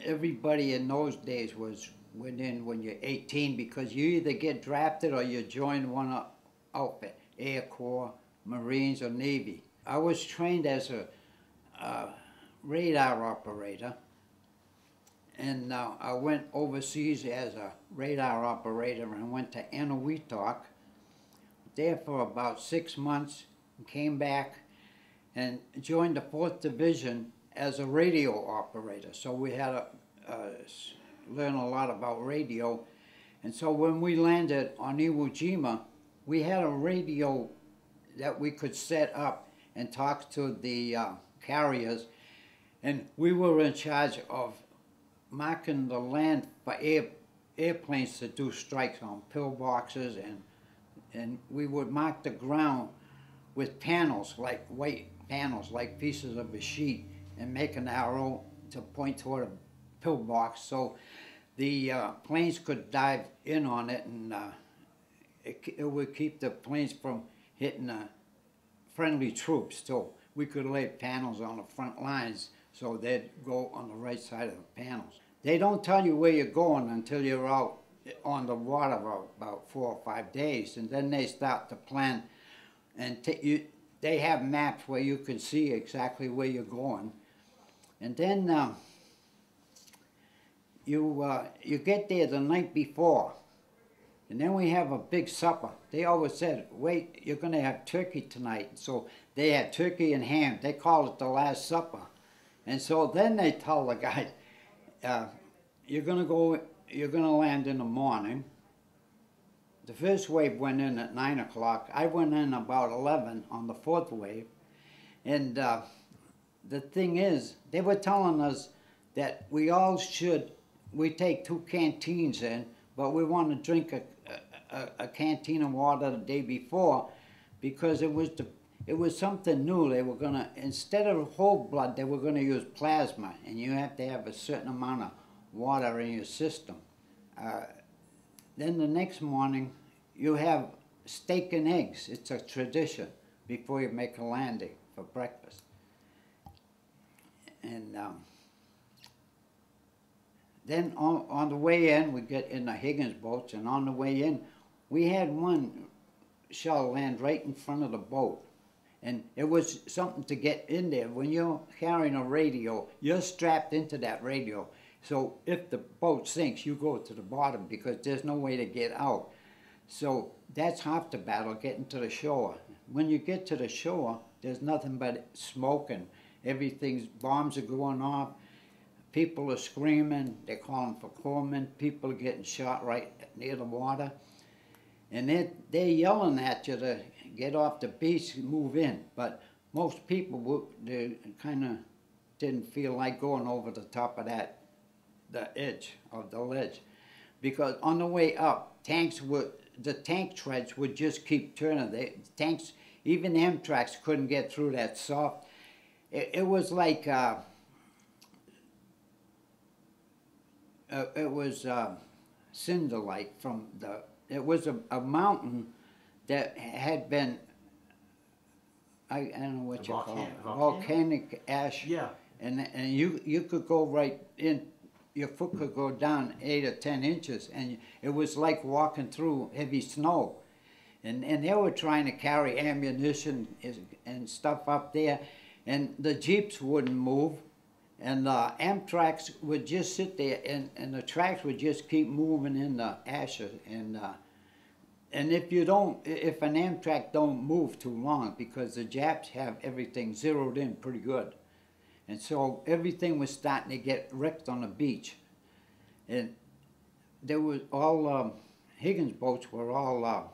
everybody in those days was within when you're 18, because you either get drafted or you join one outfit, Air Corps, Marines, or Navy. I was trained as a radar operator, and I went overseas as a radar operator and went to Eniwetok, there for about 6 months, and came back and joined the 4th Division as a radio operator. So we had to learn a lot about radio. And so when we landed on Iwa Jima, we had a radio that we could set up and talk to the carriers. And we were in charge of marking the land for airplanes to do strikes on pillboxes, and we would mark the ground with panels, like white panels, like pieces of a sheet, and make an arrow to point toward a pillbox so the planes could dive in on it, and it would keep the planes from hitting friendly troops. So we could lay panels on the front lines so they'd go on the right side of the panels. They don't tell you where you're going until you're out on the water for about 4 or 5 days, and then they start to plan, and they have maps where you can see exactly where you're going. And then you get there the night before, and then we have a big supper. They always said, wait, you're going to have turkey tonight. So they had turkey and ham. They called it the Last Supper. And so then they tell the guy, you're going to land in the morning. The first wave went in at 9 o'clock. I went in about 11 on the 4th wave. And the thing is, they were telling us that we take 2 canteens in, but we want to drink a canteen of water the day before, because it was something new. They were gonna, instead of whole blood, they were gonna use plasma, and you have to have a certain amount of water in your system. Then the next morning, you have steak and eggs. It's a tradition before you make a landing for breakfast. And then on the way in, we get in the Higgins boats, and on the way in, we had one shell land right in front of the boat. And it was something to get in there. When you're carrying a radio, you're strapped into that radio. So if the boat sinks, you go to the bottom because there's no way to get out. So that's half the battle, getting to the shore. When you get to the shore, there's nothing but smoke, and bombs are going off. People are screaming. They're calling for corpsmen. People are getting shot right near the water. And they're yelling at you to get off the beach and move in. But most people, they kind of didn't feel like going over the top of the edge of the ledge. Because on the way up, the tank treads would just keep turning. Tanks, even Amtraks couldn't get through that soft. It was like, it was cinder-like from it was a mountain that had been, I don't know what you call it, volcanic ash. Yeah. And you could go right in, your foot could go down 8 or 10 inches, and it was like walking through heavy snow. And they were trying to carry ammunition and stuff up there, and the jeeps wouldn't move, and the Amtraks would just sit there, and the tracks would just keep moving in the ashes. And if an Amtrak don't move too long, because the Japs have everything zeroed in pretty good, and so everything was starting to get wrecked on the beach, and there was all Higgins boats were all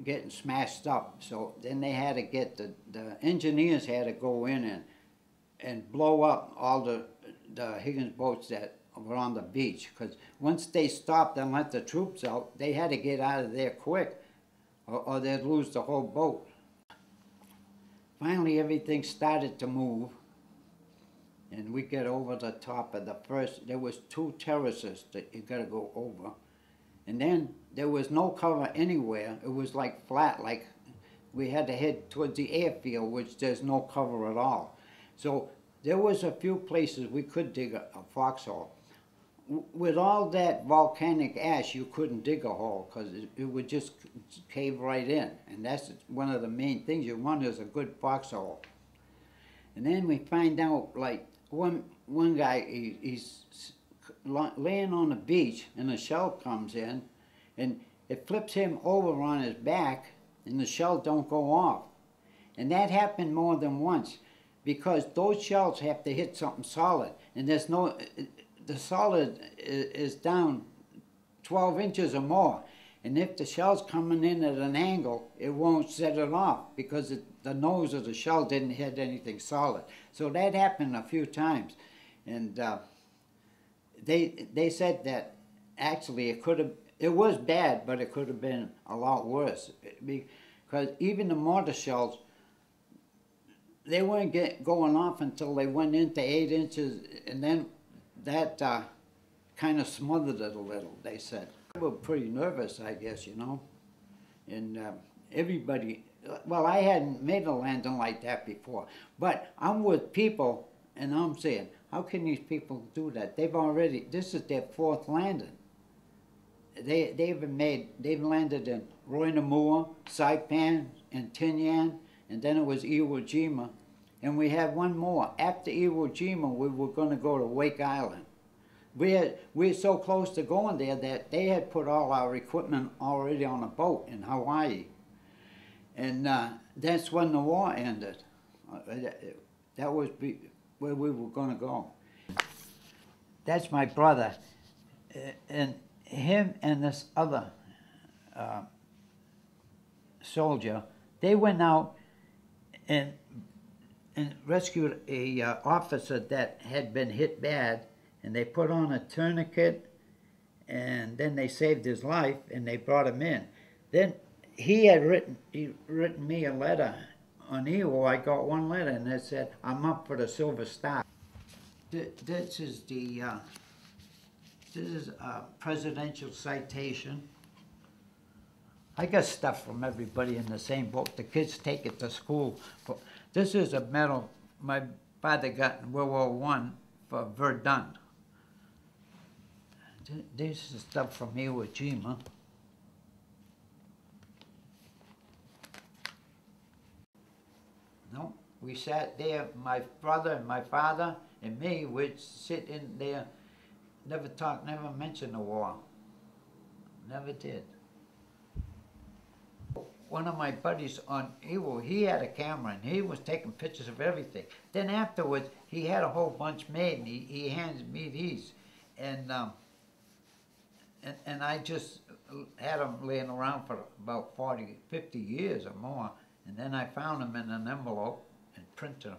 getting smashed up. So then they had to get the engineers had to go in and blow up all the Higgins boats that were on the beach, because once they stopped and let the troops out, they had to get out of there quick, or they'd lose the whole boat. Finally, everything started to move, and we get over the top of the first. There was 2 terraces that you got to go over, and then there was no cover anywhere. It was like flat, like we had to head towards the airfield, which there's no cover at all. So there was a few places we could dig a foxhole. With all that volcanic ash, you couldn't dig a hole because it would just cave right in. And that's one of the main things you want is a good foxhole. And then we find out, like, one guy, he's laying on the beach and a shell comes in and it flips him over on his back and the shell don't go off. And that happened more than once because those shells have to hit something solid. And there's no, the solid is down 12 inches or more. And if the shell's coming in at an angle, it won't set it off because the nose of the shell didn't hit anything solid. So that happened a few times. And they said that actually it was bad, but it could have been a lot worse. Because even the mortar shells, they weren't going off until they went into 8 inches, and then that kind of smothered it a little, they said. We were pretty nervous, I guess, you know. And everybody, well, I hadn't made a landing like that before. But I'm with people, and I'm saying, how can these people do that? This is their 4th landing. They've landed in Roynamua, Saipan, and Tinian, and then it was Iwa Jima. And we had one more. After Iwa Jima, we were going to go to Wake Island. We're so close to going there that they had put all our equipment already on a boat in Hawaii. And that's when the war ended. That was where we were going to go. That's my brother. And him and this other soldier, they went out and rescued a officer that had been hit bad, and they put on a tourniquet, and then they saved his life, and they brought him in. Then he had written me a letter on Iwo. I got one letter, and it said, "I'm up for the Silver Star." This is a presidential citation. I got stuff from everybody in the same boat. The kids take it to school. This is a medal my father got in World War I for Verdun. This is stuff from Iwa Jima. No, we sat there, my brother and my father and me would sit in there, never talk, never mention the war. Never did. One of my buddies on Iwo, he had a camera and he was taking pictures of everything. Then afterwards, he had a whole bunch made and he handed me these. And I just had them laying around for about 40, 50 years or more. And then I found them in an envelope and printed them.